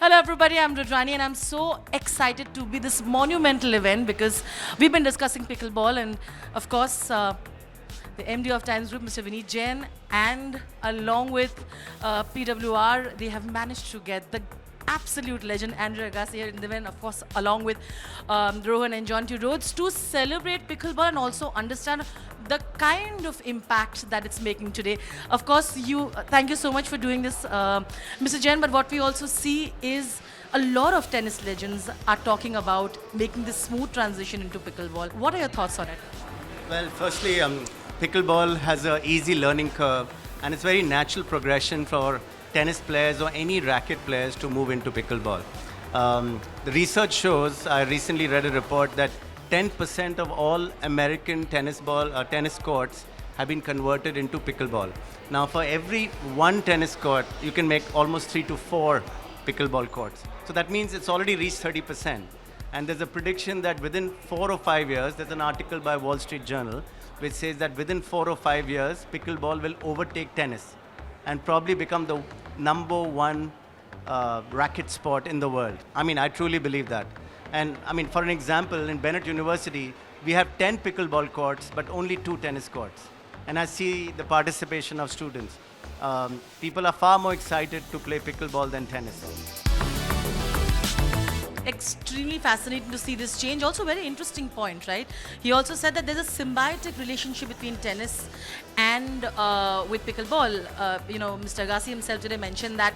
Hello everybody, I'm Rudrani and I'm so excited to be this monumental event because we've been discussing pickleball and of course the MD of Times Group, Mr. Vineet Jain, and along with PWR, they have managed to get the absolute legend Andrew Agassi here in the event, of course, along with Rohan and John T. Rhodes to celebrate pickleball and also understand the kind of impact that it's making today. Of course, thank you so much for doing this, Mr. Jain, but what we also see is a lot of tennis legends are talking about making this smooth transition into pickleball. What are your thoughts on it? Well, firstly, pickleball has an easy learning curve and it's very natural progression for tennis players or any racket players to move into pickleball. The research shows, I recently read a report that 10% of all American tennis courts have been converted into pickleball. Now, for every one tennis court, you can make almost 3 to 4 pickleball courts. So that means it's already reached 30%. And there's a prediction that within 4 or 5 years, there's an article by Wall Street Journal which says that within 4 or 5 years, pickleball will overtake tennis and probably become the #1 racket sport in the world. I mean, I truly believe that. And I mean, for an example, in Bennett University, we have 10 pickleball courts, but only 2 tennis courts. And I see the participation of students. People are far more excited to play pickleball than tennis. Extremely fascinating to see this change. Also very interesting point, right? He also said that there's a symbiotic relationship between tennis and with pickleball. Mr. Agassi himself today mentioned that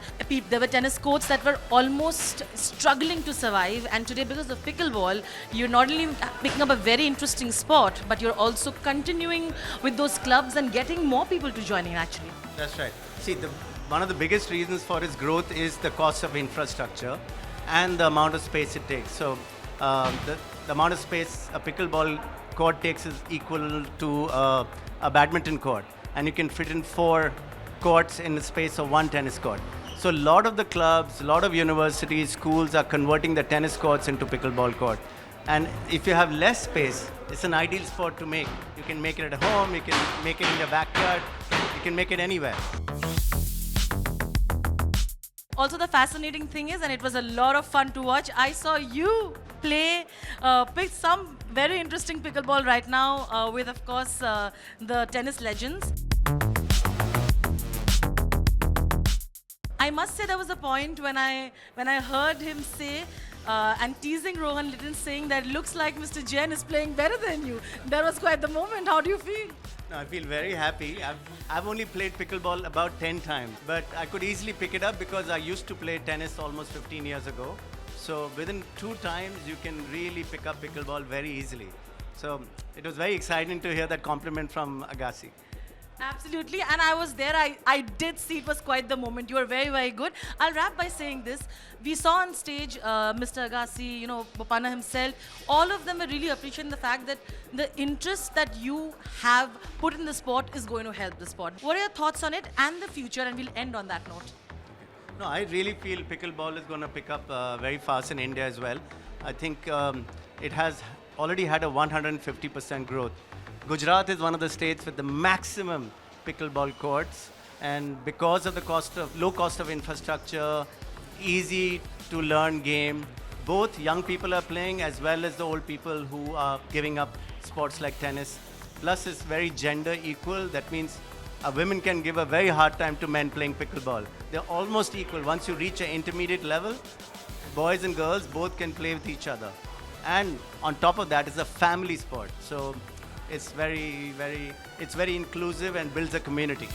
there were tennis courts that were almost struggling to survive, and today because of pickleball, you're not only picking up a very interesting sport, but you're also continuing with those clubs and getting more people to join in actually. That's right. See, one of the biggest reasons for its growth is the cost of infrastructure and the amount of space it takes. So the amount of space a pickleball court takes is equal to a badminton court. And you can fit in 4 courts in the space of 1 tennis court. So a lot of the clubs, a lot of universities, schools are converting the tennis courts into pickleball court. And if you have less space, it's an ideal sport to make. You can make it at home, you can make it in your backyard, you can make it anywhere. Also, the fascinating thing is, and it was a lot of fun to watch, I saw you play some very interesting pickleball right now with, of course, the tennis legends. I must say there was a point when I heard him say and teasing Rohan little, saying that looks like Mr. Jain is playing better than you. That was quite the moment. How do you feel? No, I feel very happy. I've only played pickleball about 10 times, but I could easily pick it up because I used to play tennis almost 15 years ago. So within 2 times, you can really pick up pickleball very easily. So it was very exciting to hear that compliment from Agassi. Absolutely, and I was there. I did see it was quite the moment. You were very, very good. I'll wrap by saying this. We saw on stage Mr. Agassi, Bopanna himself. All of them were really appreciating the fact that the interest that you have put in the sport is going to help the sport. What are your thoughts on it and the future? And we'll end on that note. No, I really feel pickleball is going to pick up very fast in India as well. I think it has already had a 150% growth. Gujarat is one of the states with the maximum pickleball courts, and because of the low cost of infrastructure, easy to learn game, both young people are playing as well as the old people who are giving up sports like tennis. Plus it's very gender equal. That means women can give a very hard time to men playing pickleball. They're almost equal. Once you reach an intermediate level, boys and girls both can play with each other. And on top of that, it's a family sport. So it's very inclusive and builds a community.